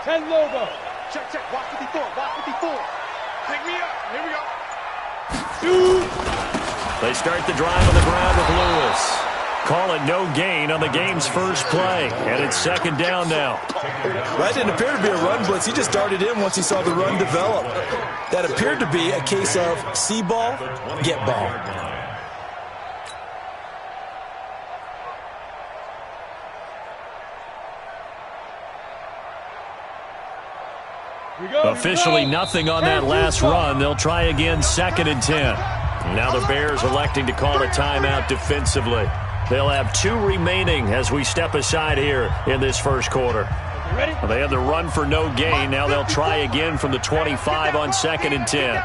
10 logo. Check, check. Watch 54. Watch 54. Pick me up. Here we go. Shoot. They start the drive on the ground with Lewis. Call it no gain on the game's first play. And it's second down now. That didn't appear to be a run blitz. He just darted in once he saw the run develop. That appeared to be a case of see ball, get ball. Officially nothing on that last run. They'll try again, 2nd and 10. Now the Bears electing to call a timeout defensively. They'll have 2 remaining as we step aside here in this first quarter. They had the run for no gain. Now they'll try again from the 25 on 2nd and 10.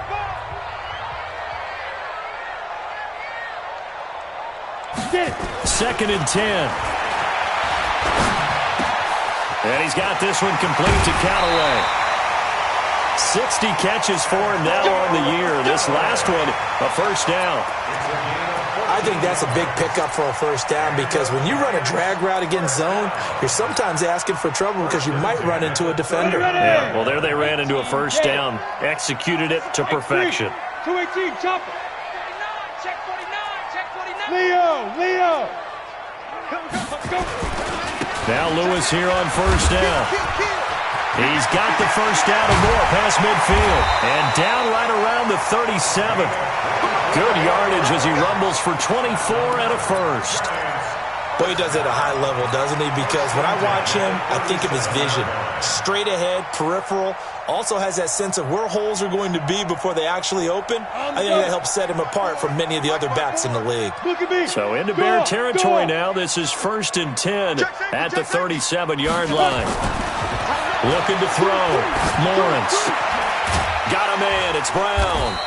Second and 10. And he's got this one complete to Callaway. 60 catches for him now on the year. This last one, a first down. I think that's a big pickup for a first down because when you run a drag route against zone, you're sometimes asking for trouble because you might run into a defender. Yeah, well, there they ran into a first down. Executed it to perfection. 218, chopper. Check 49. Check 49. Leo. Now Lewis here on first down. He's got the first down and more past midfield. And down right around the 37. Good yardage as he rumbles for 24 and a first. Boy, he does it at a high level, doesn't he? Because when I watch him, I think of his vision. Straight ahead, peripheral. Also has that sense of where holes are going to be before they actually open. I think that helps set him apart from many of the other backs in the league. So into Bear territory now. This is 1st and 10 at the 37-yard line. Looking to throw. Lawrence. Got a man. It's Brown.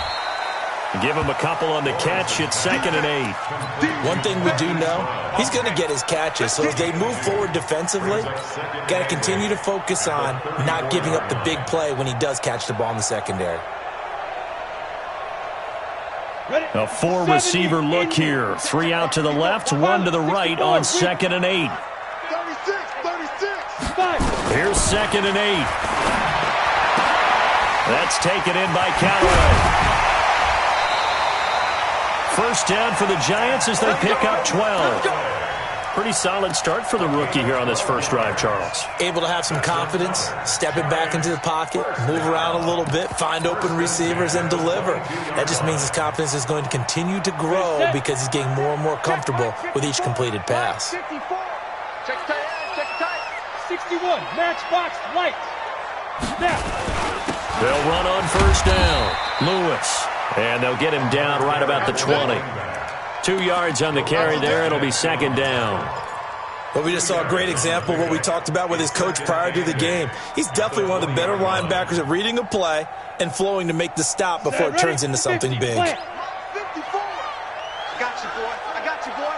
Give him a couple on the catch. It's 2nd and 8. One thing we do know, he's going to get his catches. So as they move forward defensively, got to continue to focus on not giving up the big play when he does catch the ball in the secondary. A 4-receiver look here. 3 out to the left, 1 to the right on 2nd and 8. 36. Here's 2nd and 8. That's taken in by Callaway. First down for the Giants as they pick up 12. Pretty solid start for the rookie here on this first drive, Charles. Able to have some confidence, stepping back into the pocket, move around a little bit, find open receivers, and deliver. That just means his confidence is going to continue to grow because he's getting more and more comfortable with each completed pass. 54. Check tight. 61, matchbox light. Snap. They'll run on first down. Lewis. And they'll get him down right about the 20. 2 yards on the carry there. It'll be 2nd down. Well, we just saw a great example of what we talked about with his coach prior to the game. He's definitely one of the better linebackers at reading a play and flowing to make the stop before it turns into something big. 54. I got you, boy.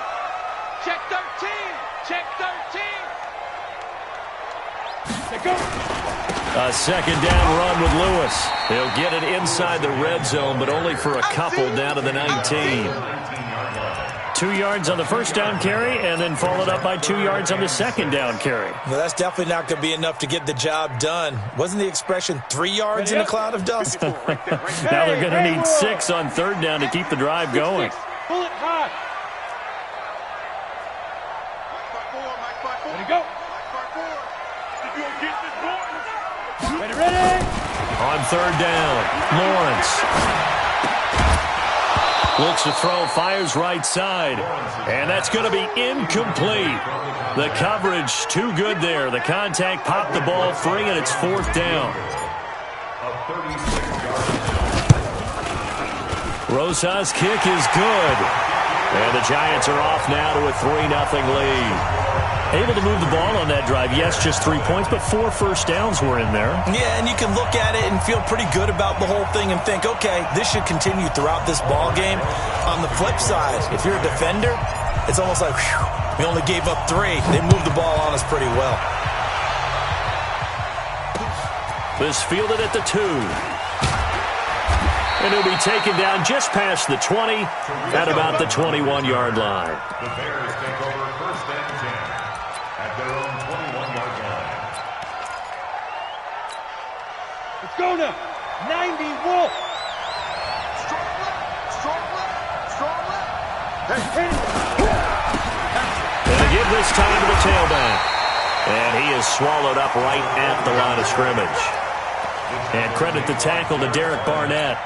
Check 13. Check 13. They go. A 2nd down run with Lewis. He'll get it inside the red zone, but only for a couple down to the 19. 2 yards on the first down carry, and then followed up by 2 yards on the 2nd down carry. Well, that's definitely not going to be enough to get the job done. Wasn't the expression 3 yards in a cloud of dust? Now they're going to need 6 on 3rd down to keep the drive going. Pull it high. Ready to go. Ready. On 3rd down, Lawrence. Looks to throw, fires right side. And that's going to be incomplete. The coverage too good there. The contact popped the ball free, and it's 4th down. Rosa's kick is good. And the Giants are off now to a 3-0 lead. Able to move the ball on that drive. Yes, just 3 points, but 4 first downs were in there. Yeah, and you can look at it and feel pretty good about the whole thing and think, okay, this should continue throughout this ball game. On the flip side, if you're a defender, it's almost like, whew, we only gave up 3. They moved the ball on us pretty well. This fielded at the 2. And he'll be taken down just past the 20 at about the 21-yard line. The Bears take over 1st and 10 at their own 21-yard line. And they give this time to the tailback. And he is swallowed up right at the line of scrimmage. And credit the tackle to Derek Barnett.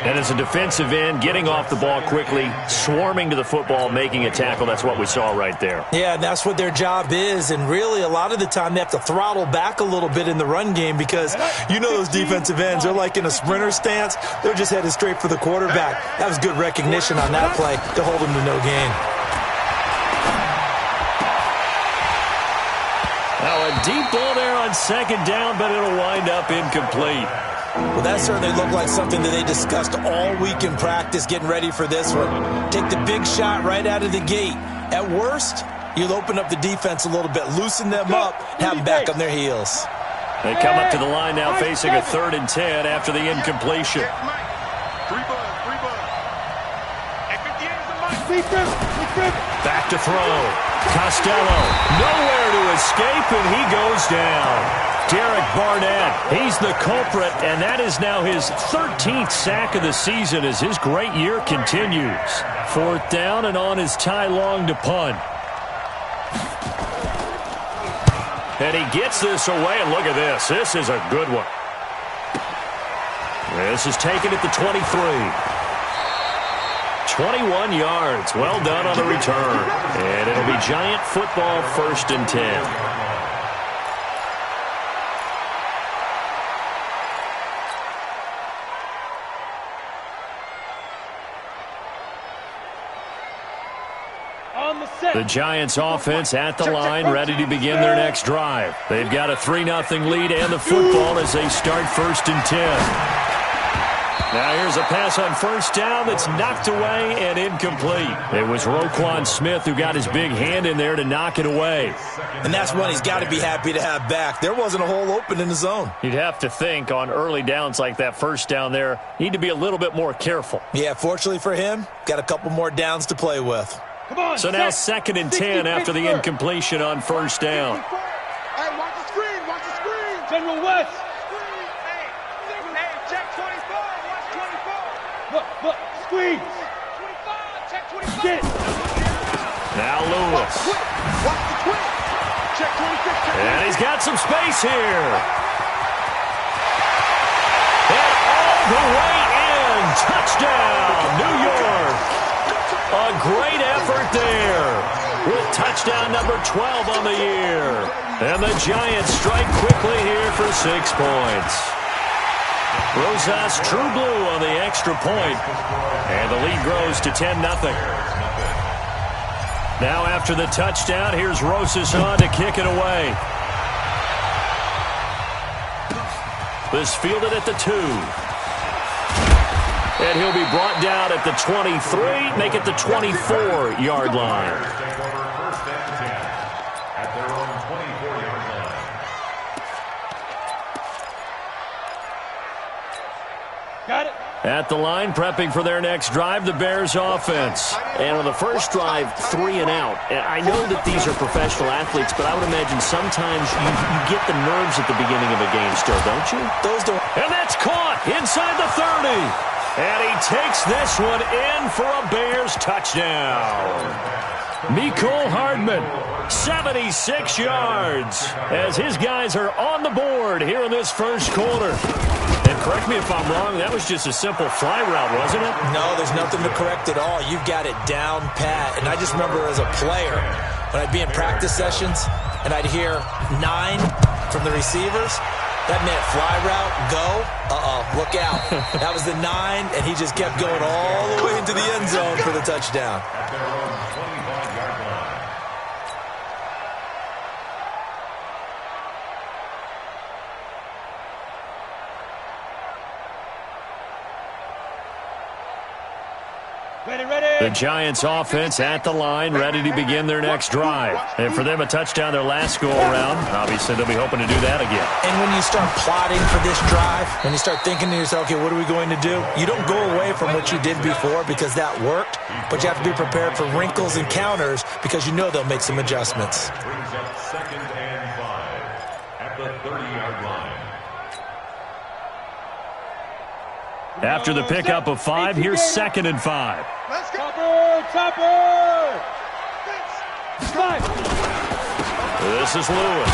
And as a defensive end, getting off the ball quickly, swarming to the football, making a tackle, that's what we saw right there. Yeah, that's what their job is. And really, a lot of the time, they have to throttle back a little bit in the run game because you know those defensive ends, they're like in a sprinter stance. They're just headed straight for the quarterback. That was good recognition on that play to hold him to no gain. Now, a deep ball there on second down, but it'll wind up incomplete. Well, that certainly looked like something that they discussed all week in practice, getting ready for this one. Take the big shot right out of the gate. At worst, you'll open up the defense a little bit, loosen them up, have them back on their heels. They come up to the line now facing a 3rd and 10 after the incompletion. Back to throw. Costello, nowhere to escape, and he goes down. Derek Barnett, he's the culprit, and that is now his 13th sack of the season as his great year continues. 4th down and on his Ty Long to punt. And he gets this away, and look at this. This is a good one. This is taken at the 23. 21 yards. Well done on the return. And it'll be Giant football, 1st and 10. The Giants offense at the line, ready to begin their next drive. They've got a 3-0 lead and the football as they start 1st and 10. Now here's a pass on 1st down that's knocked away and incomplete. It was Roquan Smith who got his big hand in there to knock it away. And that's one he's got to be happy to have back. There wasn't a hole open in the zone. You'd have to think on early downs like that 1st down there, need to be a little bit more careful. Yeah, fortunately for him, got a couple more downs to play with. So now 2nd and 10 after the incompletion on 1st down. Hey, watch the screen, watch the screen. General West. Hey, check 24, watch 24. Look, squeeze. 25, check 25. Get. Now Lewis. Watch the twin. Check 26, check 26. And he's got some space here. And all the way in. Touchdown, New York. A great effort there with touchdown number 12 on the year. And the Giants strike quickly here for 6 points. Rosas true blue on the extra point. And the lead grows to 10-0. Now after the touchdown, here's Rosas on to kick it away. This fielded at the 2. And he'll be brought down at the 23, make it the 24-yard line. Got it. At the line, prepping for their next drive, the Bears offense. And on the first drive, 3 and out. And I know that these are professional athletes, but I would imagine sometimes you get the nerves at the beginning of a game still, don't you? Those don't. And that's caught inside the 30. And he takes this one in for a Bears touchdown. Mecole Hardman, 76 yards, as his guys are on the board here in this first quarter. And correct me if I'm wrong, that was just a simple fly route, wasn't it? No, there's nothing to correct at all. You've got it down pat. And I just remember as a player, when I'd be in practice sessions and I'd hear 9 from the receivers, that meant fly route, go, look out. That was the 9, and he just kept going all the way into the end zone for the touchdown. The Giants offense at the line, ready to begin their next drive. And for them, a touchdown their last go-around. Obviously, they'll be hoping to do that again. And when you start plotting for this drive, when you start thinking to yourself, okay, what are we going to do? You don't go away from what you did before because that worked, but you have to be prepared for wrinkles and counters because you know they'll make some adjustments. Brings up 2nd and 5 at the 30-yard line. After the pickup of 5, here's 2nd and 5. Let's go. Topper! Slide! This is Lewis.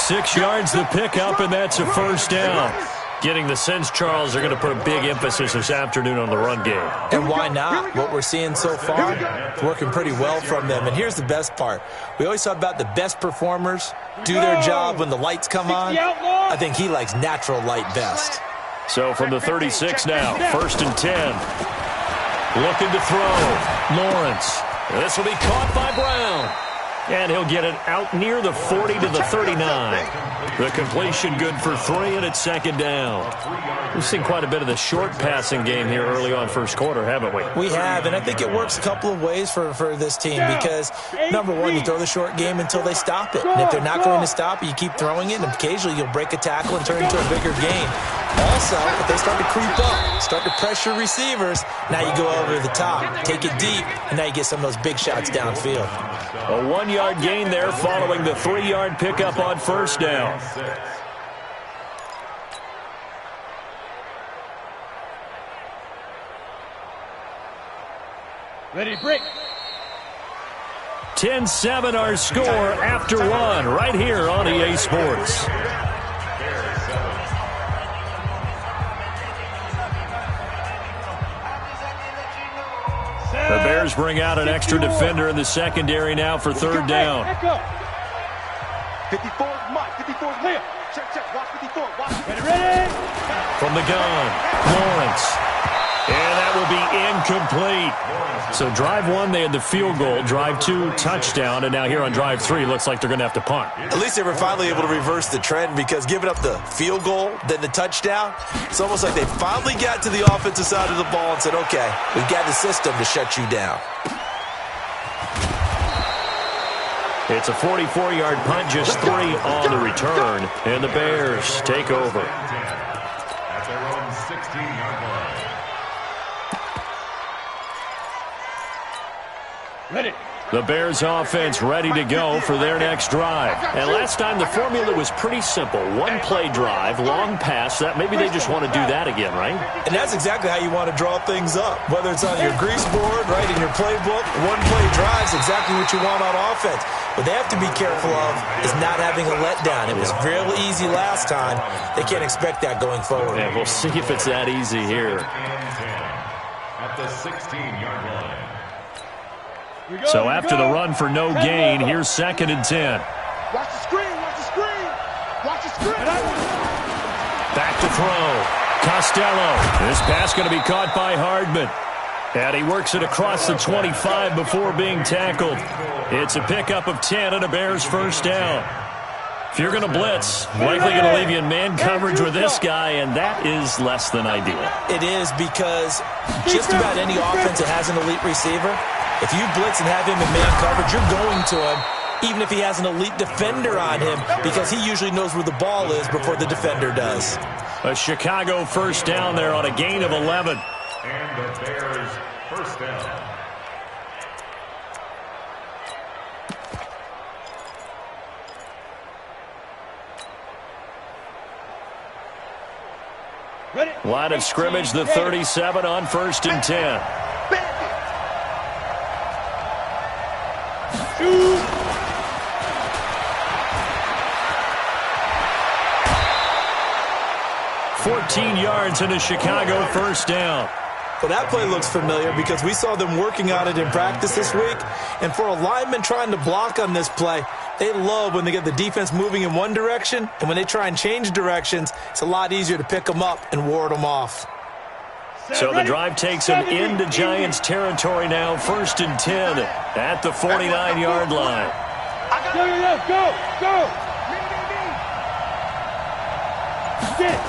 6 yards the pickup, and that's a first down. Getting the sense, Charles, they're going to put a big emphasis this afternoon on the run game. And why not? What we're seeing so far, it's working pretty well from them. And here's the best part. We always talk about the best performers do their job when the lights come on. I think he likes natural light best. So from the 36 now, 1st and 10. Looking to throw. Lawrence. This will be caught by Brown. And he'll get it out near the 40 to the 39. The completion good for 3, and it's 2nd down. We've seen quite a bit of the short passing game here early on first quarter, haven't we? We have, and I think it works a couple of ways for this team because, number one, you throw the short game until they stop it. And if they're not going to stop it, you keep throwing it, and occasionally you'll break a tackle and turn it into a bigger gain. Also, if they start to creep up, start to pressure receivers, now you go over the top, take it deep, and now you get some of those big shots downfield. A 1-yard gain there following the 3-yard pickup on first down. Ready, break. 10-7 our score after 1 right here on EA Sports. The Bears bring out an extra defender in the secondary now for 3rd down. 54, Mike. 54, clear. Check. Watch 54. Watch. Ready. From the gun, Lawrence. And that will be incomplete. So drive 1, they had the field goal. Drive 2, touchdown. And now here on drive 3, looks like they're going to have to punt. At least they were finally able to reverse the trend because giving up the field goal, then the touchdown, it's almost like they finally got to the offensive side of the ball and said, okay, we've got the system to shut you down. It's a 44-yard punt, just 3 on the return. And the Bears take over. At their own 16-yard line. Ready. The Bears offense ready to go for their next drive. And last time the formula was pretty simple. 1-play drive, long pass. That maybe they just want to do that again, right? And that's exactly how you want to draw things up. Whether it's on your grease board, right, in your playbook, 1-play drive is exactly what you want on offense. What they have to be careful of is not having a letdown. It was real easy last time. They can't expect that going forward. And we'll see if it's that easy here. At the 16-yard line. So after the run for no gain, here's 2nd and 10. Watch the screen. Watch the screen. Watch the screen. Back to throw. Costello. This pass going to be caught by Hardman. And he works it across the 25 before being tackled. It's a pickup of 10 and a Bears first down. If you're going to blitz, likely going to leave you in man coverage with this guy, and that is less than ideal. It is because just about any offense that has an elite receiver, if you blitz and have him in man coverage, you're going to him, even if he has an elite defender on him, because he usually knows where the ball is before the defender does. A Chicago first down there on a gain of 11. And the Bears first down. Ready. Line of scrimmage, the 37 on 1st and 10. Shoot. 14 yards and a Chicago first down. Well, that play looks familiar because we saw them working on it in practice this week. And for a lineman trying to block on this play, they love when they get the defense moving in one direction. And when they try and change directions, it's a lot easier to pick them up and ward them off. So the drive takes them into Giants territory now. 1st and 10 at the 49-yard line. Go. Get.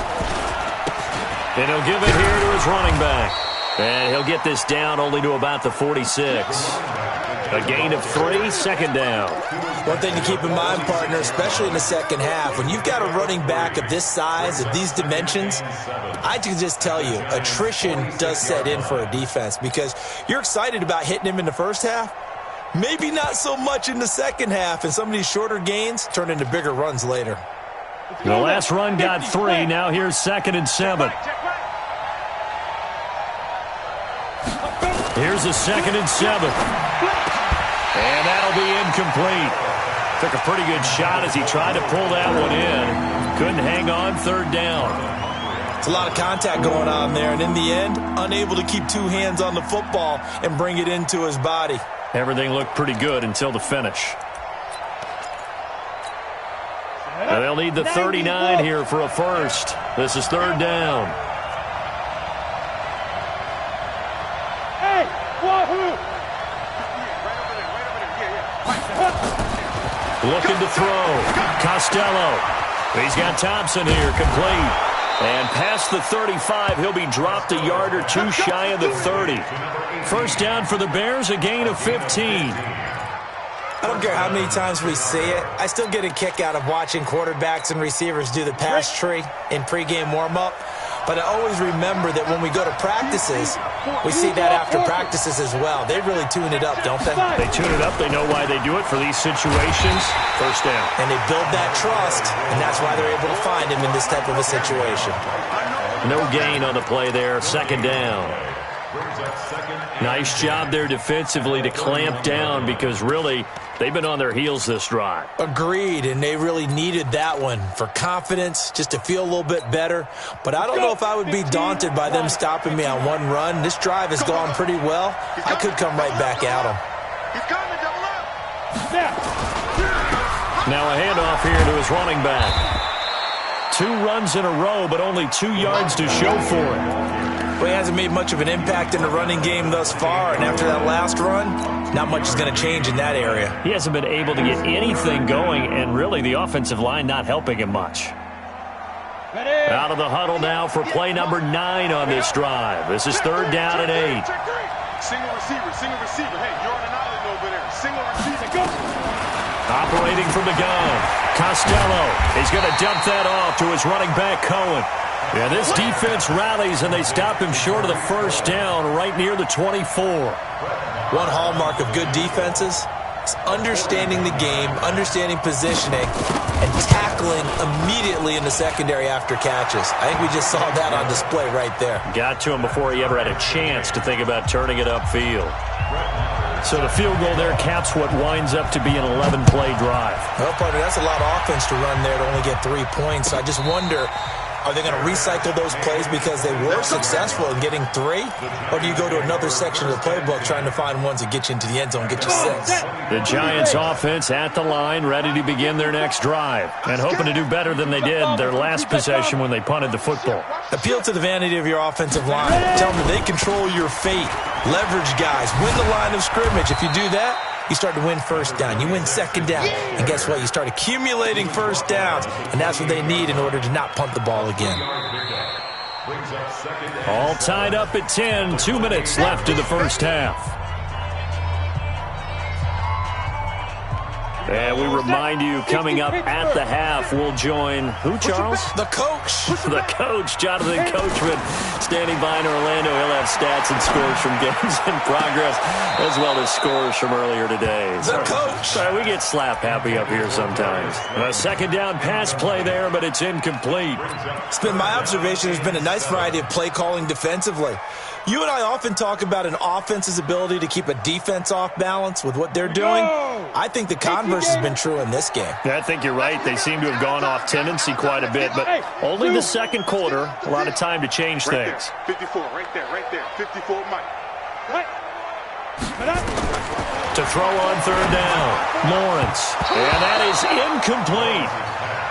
And he'll give it here to his running back. And he'll get this down only to about the 46. A gain of 3, 2nd down. One thing to keep in mind, partner, especially in the second half, when you've got a running back of this size, of these dimensions, I can just tell you, attrition does set in for a defense because you're excited about hitting him in the first half. Maybe not so much in the second half, and some of these shorter gains turn into bigger runs later. The last run got 3. Now here's 2nd and 7. Here's a 2nd and 7. And that'll be incomplete. Took a pretty good shot as he tried to pull that one in. Couldn't hang on 3rd down. It's a lot of contact going on there, and in the end, unable to keep 2 hands on the football and bring it into his body. Everything looked pretty good until the finish. And they'll need the 39 here for a first. This is 3rd down. Hey, wahoo! Looking to throw. Costello. He's got Thompson here, complete. And past the 35, he'll be dropped a yard or 2 shy of the 30. First down for the Bears, a gain of 15. I don't care how many times we see it. I still get a kick out of watching quarterbacks and receivers do the pass tree in pregame warm-up. But I always remember that when we go to practices, we see that after practices as well. They really tune it up, don't they? They tune it up. They know why they do it for these situations. First down. And they build that trust, and that's why they're able to find him in this type of a situation. No gain on the play there. 2nd down. Nice job there defensively to clamp down because really they've been on their heels this drive. Agreed, and they really needed that one for confidence, just to feel a little bit better. But I don't know if I would be daunted by them stopping me on one run. This drive has gone pretty well. I could come right back at them. He's coming, double up. Now a handoff here to his running back. 2 runs in a row, but only 2 yards to show for it. Well, he hasn't made much of an impact in the running game thus far, and after that last run, not much is going to change in that area. He hasn't been able to get anything going, and really the offensive line not helping him much. Out of the huddle now for play number 9 on this drive. This is 3rd down and 8. Single receiver. Hey, you're on an island over there. Single receiver. Go. Operating from the gun. Costello. He's going to dump that off to his running back, Cohen. Yeah, this defense rallies, and they stop him short of the first down right near the 24. One hallmark of good defenses is understanding the game, understanding positioning, and tackling immediately in the secondary after catches. I think we just saw that on display right there. Got to him before he ever had a chance to think about turning it upfield. So the field goal there caps what winds up to be an 11-play drive. Well, partner, that's a lot of offense to run there to only get 3 points. So I just wonder, are they going to recycle those plays because they were successful in getting 3? Or do you go to another section of the playbook trying to find ones that get you into the end zone, get you 6? The Giants offense at the line, ready to begin their next drive. And hoping to do better than they did their last possession when they punted the football. Appeal to the vanity of your offensive line. Tell them that they control your fate. Leverage guys. Win the line of scrimmage. If you do that, you start to win first down. You win 2nd down. And guess what? You start accumulating first downs. And that's what they need in order to not punt the ball again. All tied up at 10. 2 minutes left in the first half. And we remind you, coming up at the half, we'll join who, Charles? The coach. The coach, Jonathan Coachman, standing by in Orlando. He'll have stats and scores from games in progress, as well as scores from earlier today. The coach. Sorry, we get slap happy up here sometimes. A 2nd down pass play there, but it's incomplete. It's been my observation. There's been a nice variety of play calling defensively. You and I often talk about an offense's ability to keep a defense off balance with what they're doing. I think the converse has been true in this game. Yeah, I think you're right. They seem to have gone off tendency quite a bit, but only the 2nd quarter. A lot of time to change things. 54, right there. 54, Mike. To throw on 3rd down, Lawrence. And that is incomplete.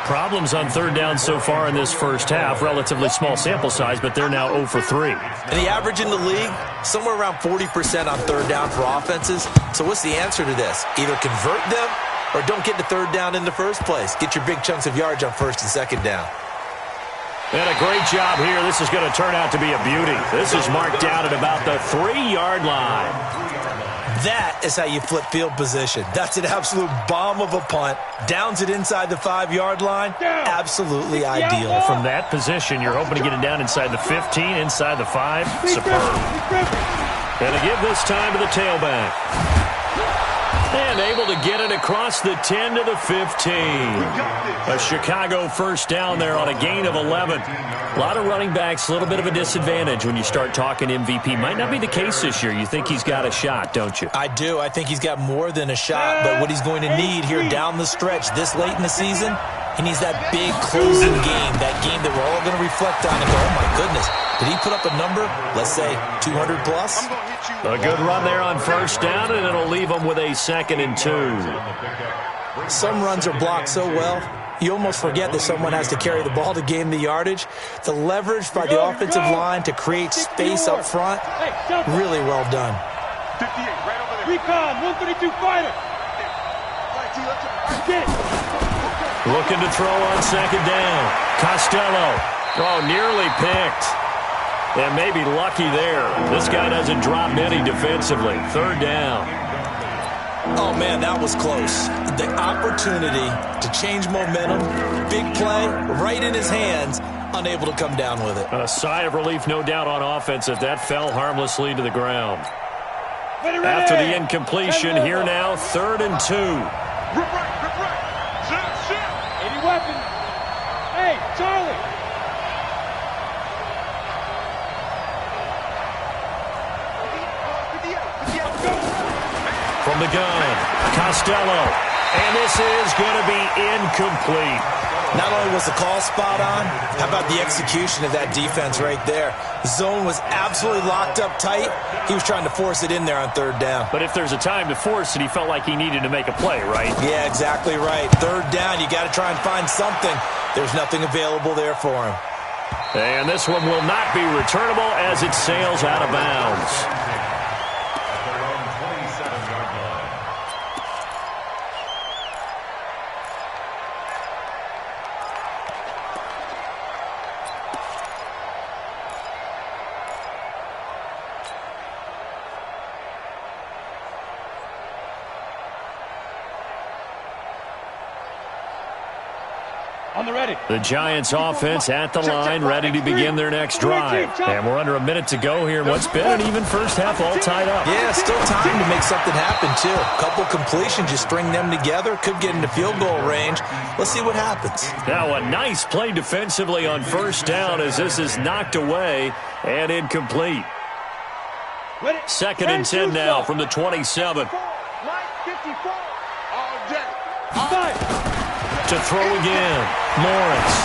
Problems on 3rd down so far in this first half. Relatively small sample size, but they're now 0 for 3. And the average in the league, somewhere around 40% on 3rd down for offenses. So what's the answer to this? Either convert them or don't get the 3rd down in the first place. Get your big chunks of yards on 1st and 2nd down. And a great job here. This is going to turn out to be a beauty. This is marked down at about the 3-yard line. That is how you flip field position. That's an absolute bomb of a punt. Downs it inside the 5-yard line. Absolutely ideal. From that position, you're hoping to get it down inside the 15, inside the 5. Superb. And to give this time to the tailback. And able to get it across the 10 to the 15. A Chicago first down there on a gain of 11. A lot of running backs, a little bit of a disadvantage when you start talking MVP. Might not be the case this year. You think he's got a shot, don't you? I do. I think he's got more than a shot. But what he's going to need here down the stretch this late in the season, he needs that big closing game, that game that we're all going to reflect on and go, oh, my goodness. Did he put up a number, let's say, 200 plus? A good run there on first down, and it'll leave them with a 2nd and 2. Some runs are blocked so well, you almost forget that someone has to carry the ball to gain the yardage. The leverage by the offensive line to create space up front, really well done. 58, right over there. Recon, 132 fighter. Get it. Looking to throw on 2nd down. Costello. Oh, nearly picked. And maybe lucky there. This guy doesn't drop many defensively. 3rd down. Oh, man, that was close. The opportunity to change momentum, big play, right in his hands, unable to come down with it. A sigh of relief, no doubt, on offense if that fell harmlessly to the ground. After the incompletion, here now, 3rd and 2. Rip right. Shit. Any weapon? Hey, Charlie. From the gun, Costello. And this is going to be incomplete. Not only was the call spot on, how about the execution of that defense right there? The zone was absolutely locked up tight. He was trying to force it in there on 3rd down. But if there's a time to force it, he felt like he needed to make a play, right? Yeah, exactly right. 3rd down, you got to try and find something. There's nothing available there for him. And this one will not be returnable as it sails out of bounds. On the ready. The Giants offense at the line, ready to begin their next drive. And we're under a minute to go here. What's been an even first half, all tied up. Yeah, still time to make something happen, too. A couple completions, you string them together, could get into field goal range. Let's see what happens. Now a nice play defensively on first down as this is knocked away and incomplete. 2nd and 10 now from the 27. To throw again, Lawrence.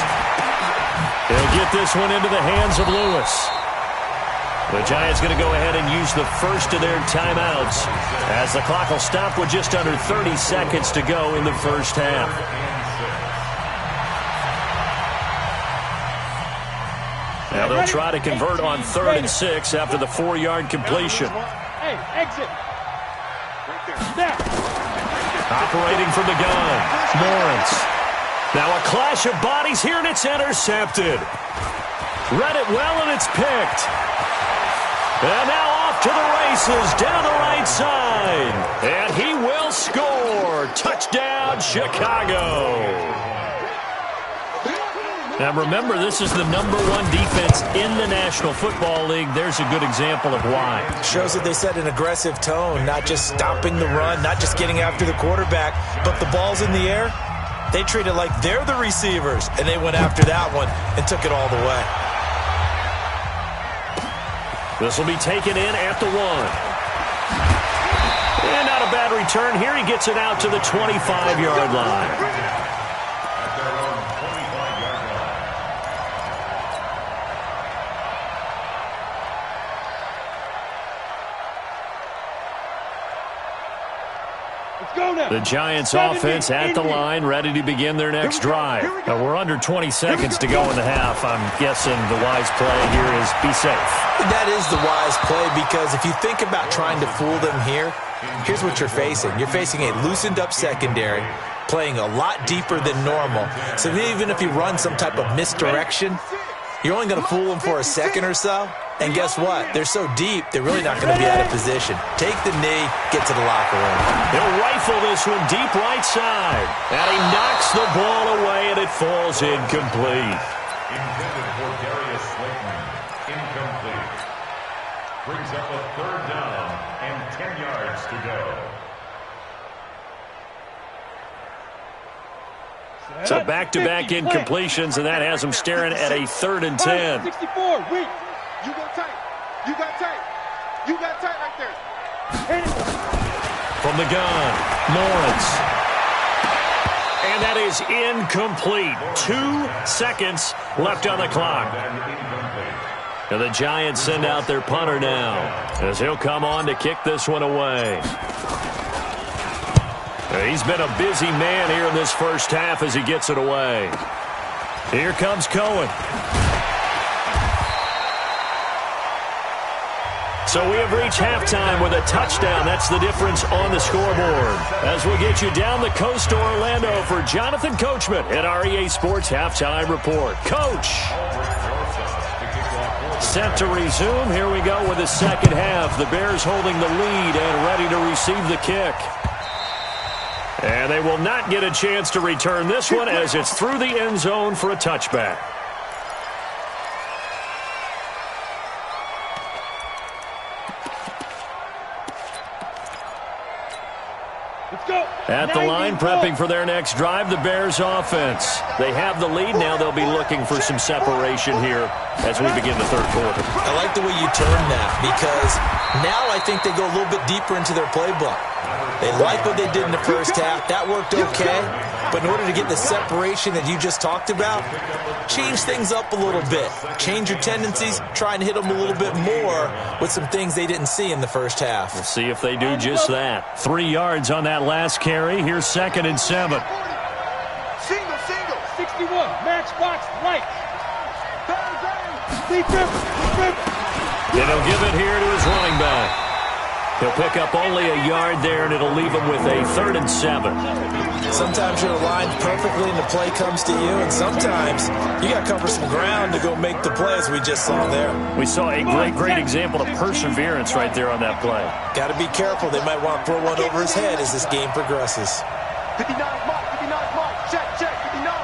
He'll get this one into the hands of Lewis. The Giants going to go ahead and use the first of their timeouts as the clock will stop with just under 30 seconds to go in the first half. Now they'll try to convert on 3rd and 6 after the 4-yard completion. Hey, exit. Snap. Operating from the gun, Lawrence. Now a clash of bodies here, and it's intercepted. Read it well, and it's picked. And now off to the races down the right side. And he will score. Touchdown, Chicago. Now remember, this is the #1 defense in the National Football League. There's a good example of why. Shows that they set an aggressive tone, not just stopping the run, not just getting after the quarterback, but the ball's in the air. They treat it like they're the receivers, and they went after that one and took it all the way. This will be taken in at the 1. And not a bad return here. He gets it out to the 25-yard line. The Giants offense at the line, ready to begin their next drive. Now we're under 20 seconds to go in the half. I'm guessing the wise play here is be safe. That is the wise play, because if you think about trying to fool them here, here's what you're facing. You're facing a loosened up secondary, playing a lot deeper than normal. So even if you run some type of misdirection, you're only going to fool them for a second or so. And guess what? They're so deep, they're really not going to be out of position. Take the knee, get to the locker room. He'll rifle this one deep right side. And he knocks the ball away, and it falls incomplete. Intended for Darius Slayton. Incomplete. Brings up a 3rd down and 10 yards to go. So back-to-back incompletions, and that has them staring at a 3rd and 10. 64, weak. You got tight. You got tight. You got tight right there. From the gun, Lawrence. And that is incomplete. 2 seconds left on the clock. And the Giants send out their punter now, as he'll come on to kick this one away. He's been a busy man here in this first half as he gets it away. Here comes Cohen. So we have reached halftime with a touchdown. That's the difference on the scoreboard. As we get you down the coast to Orlando for Jonathan Coachman at our EA Sports Halftime Report. Coach! Set to resume. Here we go with the second half. The Bears holding the lead and ready to receive the kick. And they will not get a chance to return this one as it's through the end zone for a touchback. At the line, prepping for their next drive, the Bears offense. They have the lead. Now they'll be looking for some separation here as we begin the third quarter. I like the way you turn that, because now I think they go a little bit deeper into their playbook. They like what they did in the first half. That worked okay. But in order to get the separation that you just talked about, change things up a little bit. Change your tendencies. Try and hit them a little bit more with some things they didn't see in the first half. We'll see if they do just that. 3 yards on that last carry. Here's 2nd and 7. Single, single. 61, matchbox, right. Deep river. And he'll give it here to his running back. He'll pick up only a yard there, and it'll leave him with a 3rd and 7. Sometimes you're aligned perfectly and the play comes to you, and sometimes you got to cover some ground to go make the play, as we just saw there. We saw a great example of perseverance right there on that play. Got to be careful. They might want to throw one over his head as this game progresses. 59 mark, 59 mark. Check, 59.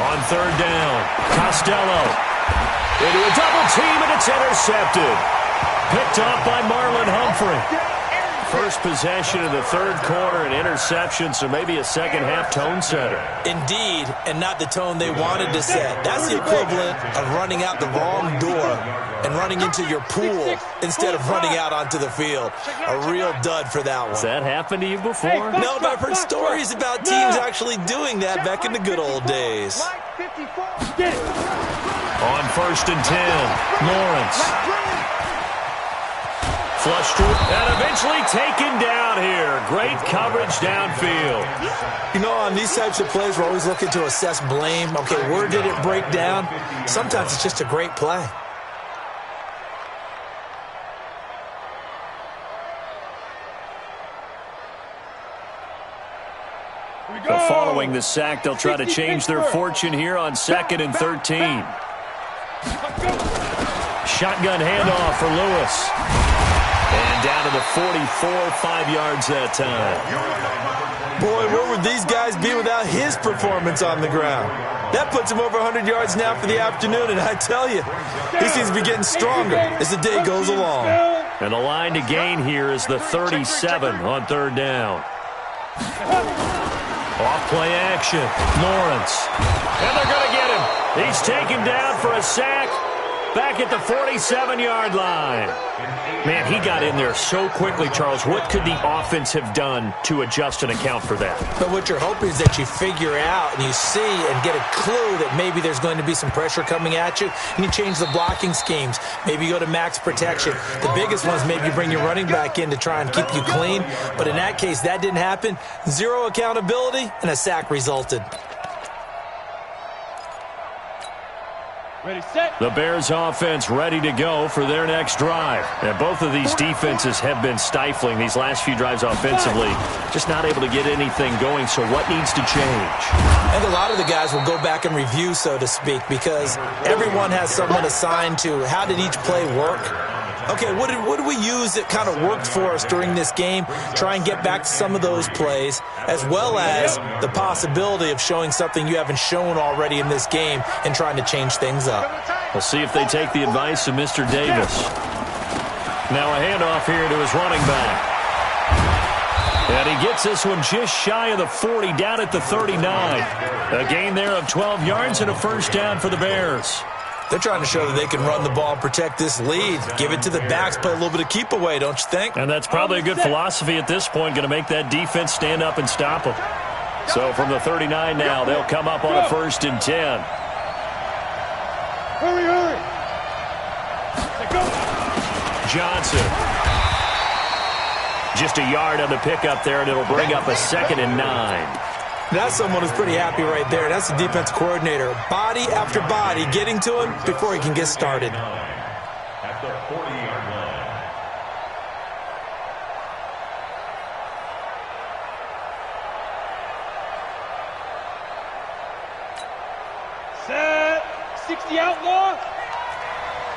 On 3rd down, Costello into a double team, and it's intercepted. Picked off by Marlon Humphrey. First possession of the third quarter, an interception, so maybe a second half tone setter. Indeed, and not the tone they wanted to set. That's the equivalent of running out the wrong door and running into your pool instead of running out onto the field. A real dud for that one. Has that happened to you before? No, but I've heard stories about teams actually doing that back in the good old days. On 1st and 10, Lawrence. Flushed through and eventually taken down here. Great coverage downfield. You know, on these types of plays, we're always looking to assess blame. Okay, where did it break down? Sometimes it's just a great play. But following the sack, they'll try to change their fortune here on 2nd and 13. Shotgun handoff for Lewis. And down to the 44, 5 yards that time. Boy, where would these guys be without his performance on the ground? That puts him over 100 yards now for the afternoon, and I tell you, he seems to be getting stronger as the day goes along. And the line to gain here is the 37 on 3rd down. Off play action, Lawrence. And they're going to get him. He's taken down for a sack back at the 47-yard line. Man, he got in there so quickly, Charles. What could the offense have done to adjust and account for that? But what you're hoping is that you figure out and you see and get a clue that maybe there's going to be some pressure coming at you, and you change the blocking schemes. Maybe you go to max protection. The biggest one is maybe you bring your running back in to try and keep you clean. But in that case, that didn't happen. Zero accountability, and a sack resulted. Ready, set. The Bears offense ready to go for their next drive. And both of these defenses have been stifling these last few drives offensively. Just not able to get anything going, so what needs to change? I think a lot of the guys will go back and review, so to speak, because everyone has someone assigned to how did each play work. Okay, what did we use that kind of worked for us during this game? Try and get back to some of those plays, as well as the possibility of showing something you haven't shown already in this game and trying to change things up. We'll see if they take the advice of Mr. Davis. Now a handoff here to his running back. And he gets this one just shy of the 40, down at the 39. A gain there of 12 yards and a first down for the Bears. They're trying to show that they can run the ball and protect this lead. Give it to the backs, play a little bit of keep away, don't you think? And that's probably a good philosophy at this point, going to make that defense stand up and stop them. So from the 39 now, they'll come up on a 1st and 10. Hurry, hurry. Go. Johnson. Just a yard on the pickup there, and it'll bring up a 2nd and 9. That's someone who's pretty happy right there. That's the defense coordinator. Body after body getting to him before he can get started. At the 40-yard line. Set. 60 outlaw.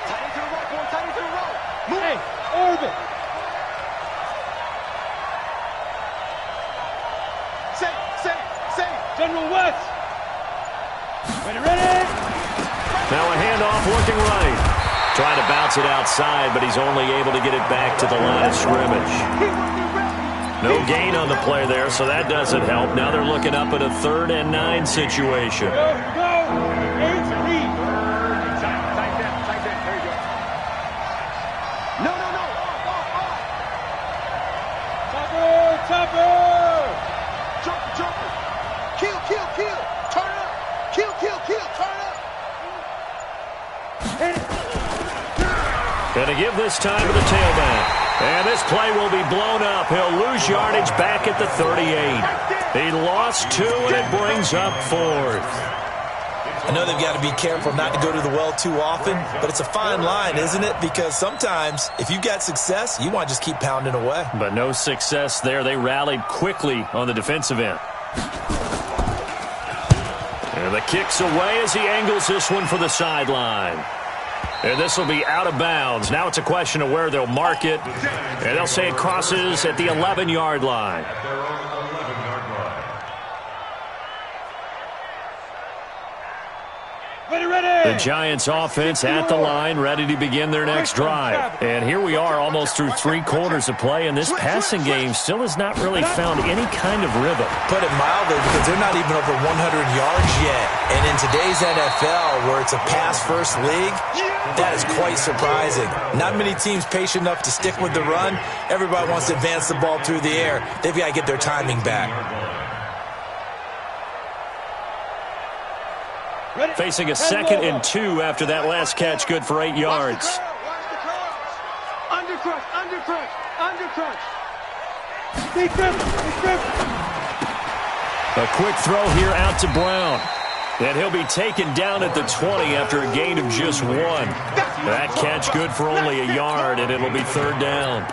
Tight into the right, boy. Tight into the right. Move. Hey, orbit. General West. Ready, ready. Now a handoff looking right. Trying to bounce it outside, but he's only able to get it back to the line of scrimmage. No gain on the play there, so that doesn't help. Now they're looking up at a 3rd and 9 situation. Go, go. 8 speed. Tight down. There you go. No. Topper. Jumper. Kill. Turn it up. Kill. Turn it up. Going to give this time to the tailback. And this play will be blown up. He'll lose yardage back at the 38. He lost 2, and it brings up 4th. I know they've got to be careful not to go to the well too often, but it's a fine line, isn't it? Because sometimes, if you've got success, you want to just keep pounding away. But no success there. They rallied quickly on the defensive end. And the kick's away as he angles this one for the sideline. And this will be out of bounds. Now it's a question of where they'll mark it. And they'll say it crosses at the 11-yard line. At their own 11-yard line. Ready. The Giants offense at the line, ready to begin their next drive. And here we are almost through 3 quarters of play, and this passing game still has not really found any kind of rhythm. Put it mildly, because they're not even over 100 yards yet. And in today's NFL, where it's a pass-first league, that is quite surprising. Not many teams patient enough to stick with the run. Everybody wants to advance the ball through the air. They've got to get their timing back. Facing a 2nd and 2 after that last catch, good for 8 yards. Undercrush. Big grip. A quick throw here out to Brown. And he'll be taken down at the 20 after a gain of just 1. That catch good for only a yard, and it'll be 3rd down.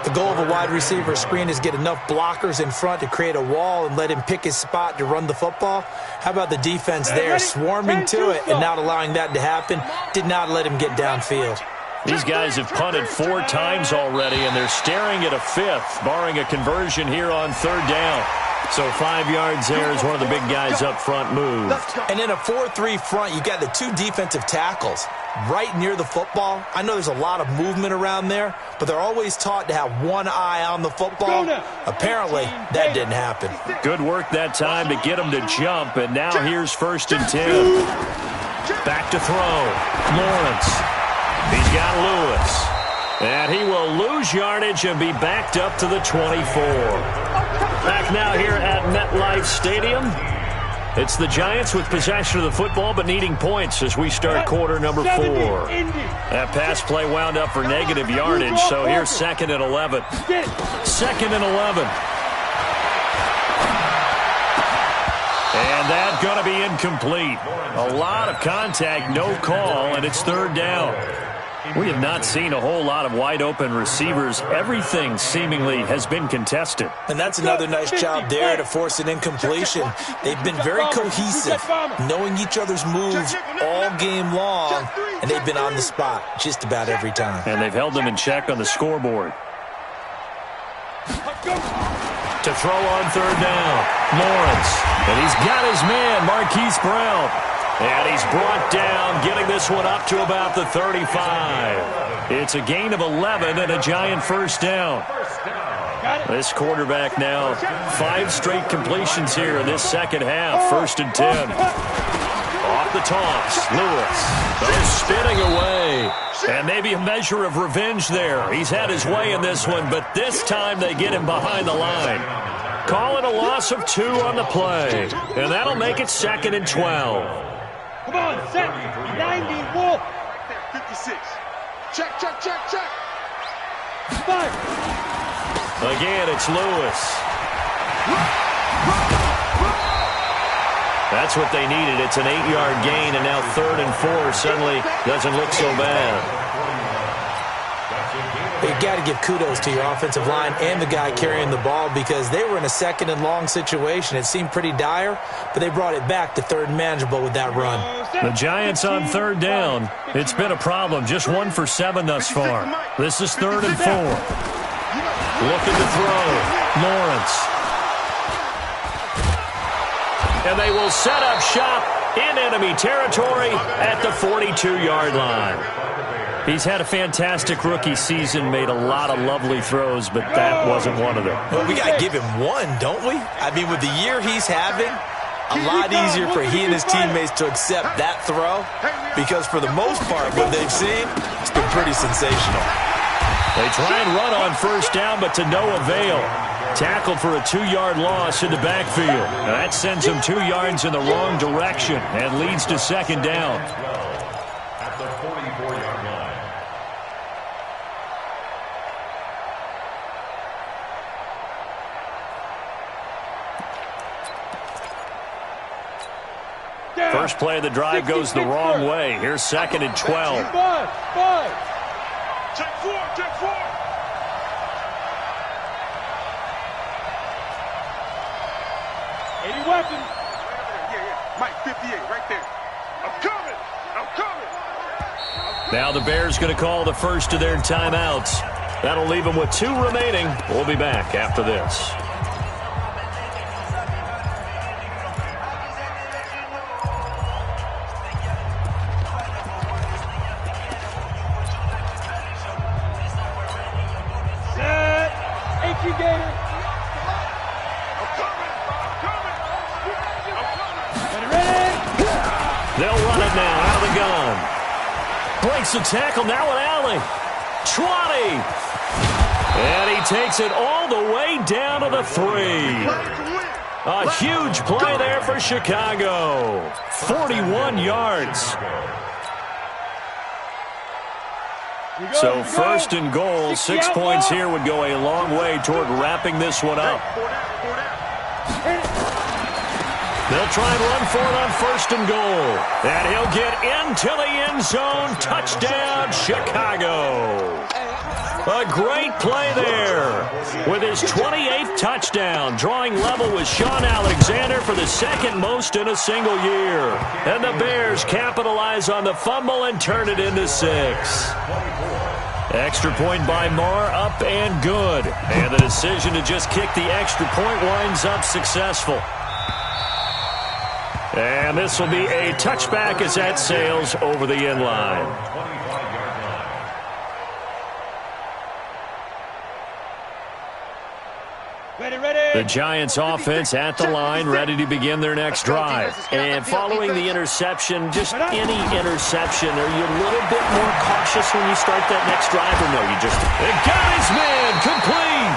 The goal of a wide receiver screen is get enough blockers in front to create a wall and let him pick his spot to run the football. How about the defense there, swarming to it and not allowing that to happen? Did not let him get downfield. These guys have punted 4 times already, and they're staring at a 5th, barring a conversion here on 3rd down. So 5 yards there as one of the big guys up front moved. And in a 4-3 front, you got the 2 defensive tackles right near the football. I know there's a lot of movement around there, but they're always taught to have one eye on the football. Apparently, that didn't happen. Good work that time to get him to jump, and now here's 1st and 10. Back to throw. Lawrence. He's got Lewis. And he will lose yardage and be backed up to the 24. Back now here at MetLife Stadium. It's the Giants with possession of the football but needing points as we start quarter number 4. That pass play wound up for negative yardage, so here's 2nd and 11. 2nd and 11. And that's going to be incomplete. A lot of contact, no call, and it's 3rd down. We have not seen a whole lot of wide-open receivers. Everything seemingly has been contested. And that's another nice job there to force an incompletion. They've been very cohesive, knowing each other's moves all game long, and they've been on the spot just about every time. And they've held them in check on the scoreboard. To throw on 3rd down, Lawrence. And he's got his man, Marquise Brown. And he's brought down, getting this one up to about the 35. It's a gain of 11 and a Giant 1st down. This quarterback now, 5 straight completions here in this second half. 1st and 10. Off the toss, Lewis. They're spinning away. And maybe a measure of revenge there. He's had his way in this one, but this time they get him behind the line. Call it a loss of 2 on the play. And that'll make it 2nd and 12. Come on, set. 90, Wolf. 56. Check, check, check, check. 5. Again, it's Lewis. That's what they needed. It's an 8-yard gain, and now 3rd and 4 suddenly doesn't look so bad. You got to give kudos to your offensive line and the guy carrying the ball because they were in a 2nd and long situation. It seemed pretty dire, but they brought it back to 3rd and manageable with that run. The Giants on 3rd down. It's been a problem. Just 1 for 7 thus far. This is 3rd and 4. Looking to throw. Lawrence. And they will set up shop in enemy territory at the 42-yard line. He's had a fantastic rookie season, made a lot of lovely throws, but that wasn't one of them. Well, we got to give him one, don't we? I mean, with the year he's having, a lot easier for he and his teammates to accept that throw because for the most part, what they've seen, it's been pretty sensational. They try and run on 1st down, but to no avail. Tackled for a 2-yard loss in the backfield. Now that sends them 2 yards in the wrong direction and leads to 2nd down. At the 44-yard line. First play of the drive goes the wrong way. Here's 2nd and 12. 5. Check 4, check 4. Weapon. Yeah. Mike, 58, right there. I'm coming. Now the Bears going to call the first of their timeouts. That'll leave them with 2 remaining. We'll be back after this. Set. Incubator. They'll run it now out of the gun. Breaks the tackle now with Alley. 20. And he takes it all the way down to the 3. A huge play there for Chicago. 41 yards. So 1st and goal, 6 points here would go a long way toward wrapping this one up. They'll try and run for it on 1st and goal. And he'll get into the end zone. Touchdown, Chicago. A great play there with his 28th touchdown, drawing level with Sean Alexander for the 2nd most in a single year. And the Bears capitalize on the fumble and turn it into 6. Extra point by Marr, up and good. And the decision to just kick the extra point winds up successful. And this will be a touchback as that sails over the end line. The Giants offense at the line, ready to begin their next drive. And following the interception, just any interception, are you a little bit more cautious when you start that next drive, or no? You just got his man complete.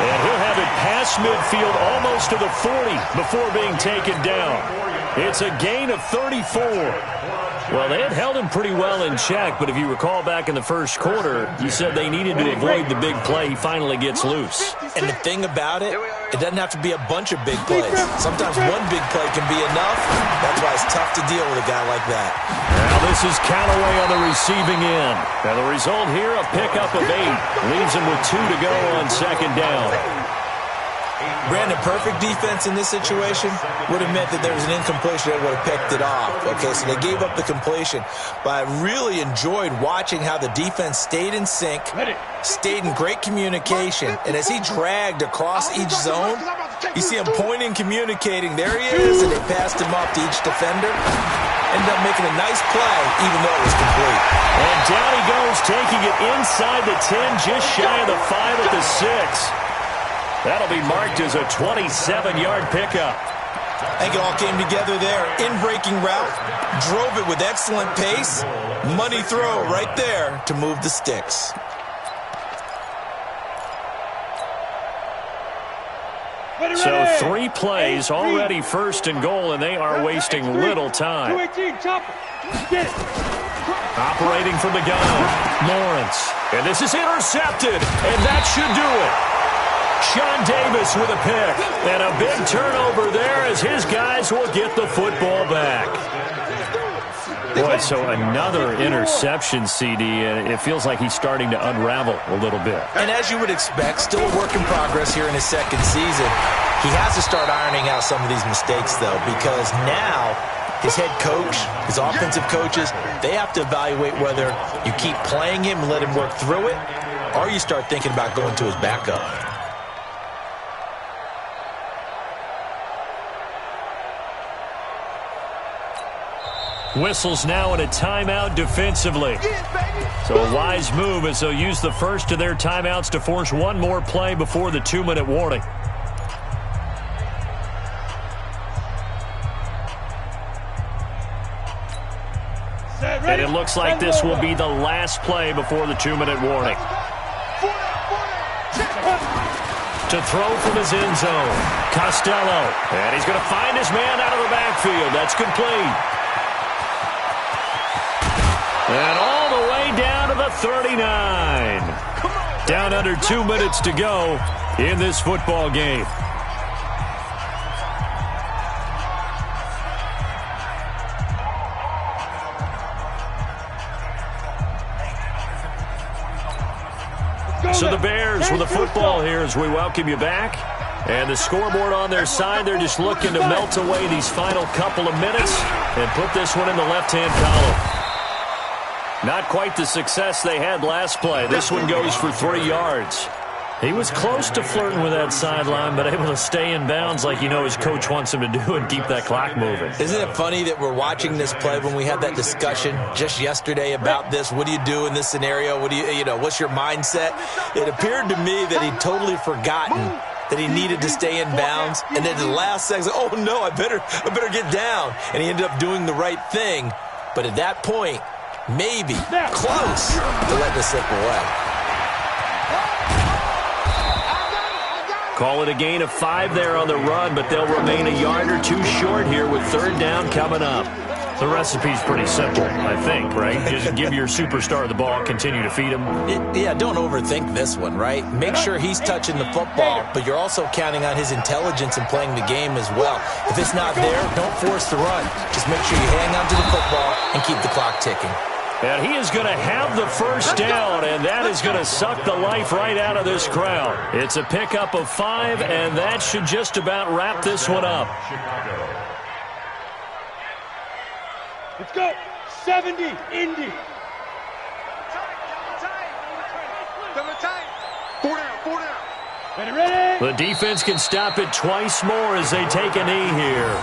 And he'll have it past midfield almost to the 40 before being taken down. It's a gain of 34. Well, they had held him pretty well in check, but if you recall back in the first quarter, you said they needed to avoid the big play. He finally gets loose. And the thing about it, it doesn't have to be a bunch of big plays. Sometimes one big play can be enough. That's why it's tough to deal with a guy like that. Now this is Callaway on the receiving end. Now the result here, a pickup of 8. Leaves him with 2 to go on 2nd down. Brandon, perfect defense in this situation would have meant that there was an incompletion that would have picked it off. Okay, so they gave up the completion. But I really enjoyed watching how the defense stayed in sync, stayed in great communication. And as he dragged across each zone, you see him pointing, communicating. There he is, and they passed him off to each defender. Ended up making a nice play, even though it was complete. And down he goes, taking it inside the 10, just shy of the 5 at the 6. That'll be marked as a 27-yard pickup. I think it all came together there. In-breaking route, drove it with excellent pace. Money throw right there to move the sticks. So 3 plays, already first and goal, and they are wasting little time. Operating from the gun, Lawrence. And this is intercepted, and that should do it. Sean Davis with a pick. And a big turnover there as his guys will get the football back. Boy, so another interception, CD, and it feels like he's starting to unravel a little bit. And as you would expect, still a work in progress here in his second season. He has to start ironing out some of these mistakes, though, because now his head coach, his offensive coaches, they have to evaluate whether you keep playing him and let him work through it, or you start thinking about going to his backup. Whistles now in a timeout defensively. So a wise move as they'll use the first of their timeouts to force one more play before the 2-minute warning. And it looks like this will be the last play before the 2-minute warning. To throw from his end zone, Costello. And he's going to find his man out of the backfield. That's complete. And all the way down to the 39. Down under 2 minutes to go in this football game. So the Bears with the football here as we welcome you back. And the scoreboard on their side, they're just looking to melt away these final couple of minutes and put this one in the left-hand column. Not quite the success they had last play. This one goes for 3 yards. He was close to flirting with that sideline, but able to stay in bounds like you know his coach wants him to do and keep that clock moving. Isn't it funny that we're watching this play when we had that discussion just yesterday about this? What do you do in this scenario? What do you know, what's your mindset? It appeared to me that he'd totally forgotten that he needed to stay in bounds. And then the last second, oh no, I better get down. And he ended up doing the right thing. But at that point, maybe close to let this slip away. Call it a gain of 5 there on the run, but they'll remain a yard or 2 short here with 3rd down coming up. The recipe's pretty simple, I think, right? Just give your superstar the ball, continue to feed him. Yeah, don't overthink this one, right? Make sure he's touching the football, but you're also counting on his intelligence in playing the game as well. If it's not there, don't force the run. Just make sure you hang on to the football and keep the clock ticking. And he is going to have the first down, and that is going to suck the life right out of this crowd. It's a pickup of 5, and that should just about wrap this one up. Let's go. 70, Indy. 4 down. Ready? The defense can stop it twice more as they take a knee here.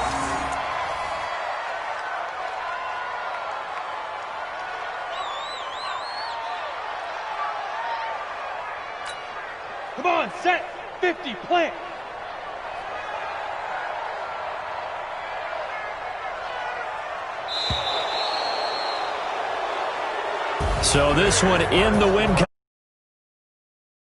Come on, set. 50, plant. So this one in the win.